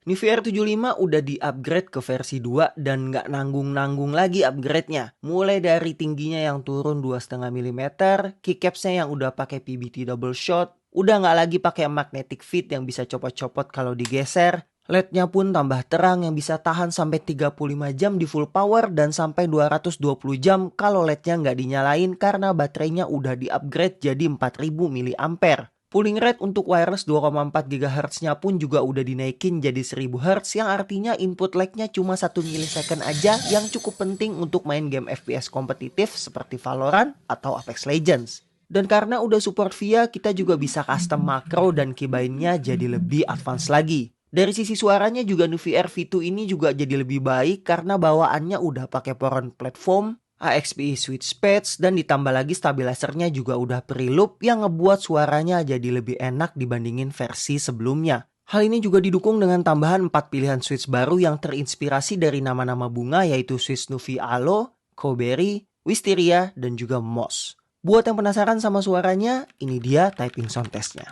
Nuvia R75 udah di-upgrade ke versi 2 dan nggak nanggung-nanggung lagi upgrade-nya. Mulai dari tingginya yang turun 2,5 mm, keycapsnya yang udah pakai PBT double shot, udah nggak lagi pakai magnetic fit yang bisa copot-copot kalau digeser. LED-nya pun tambah terang yang bisa tahan sampai 35 jam di full power dan sampai 220 jam kalau LED-nya nggak dinyalain karena baterainya udah di-upgrade jadi 4000 mAh. Pooling rate untuk wireless 2,4 GHz-nya pun juga udah dinaikin jadi 1000 Hz yang artinya input lag-nya cuma 1 milisecond aja yang cukup penting untuk main game FPS kompetitif seperti Valorant atau Apex Legends. Dan karena udah support VIA, kita juga bisa custom makro dan keybind-nya jadi lebih advance lagi. Dari sisi suaranya juga Nuvia R V2 ini juga jadi lebih baik karena bawaannya udah pakai Poron platform, AXPI switch pads, dan ditambah lagi stabilizernya juga udah pre-loop yang ngebuat suaranya jadi lebih enak dibandingin versi sebelumnya. Hal ini juga didukung dengan tambahan 4 pilihan switch baru yang terinspirasi dari nama-nama bunga yaitu switch Nuvia Aloe, Cowberry, Wisteria, dan juga Moss. Buat yang penasaran sama suaranya, ini dia typing sound testnya.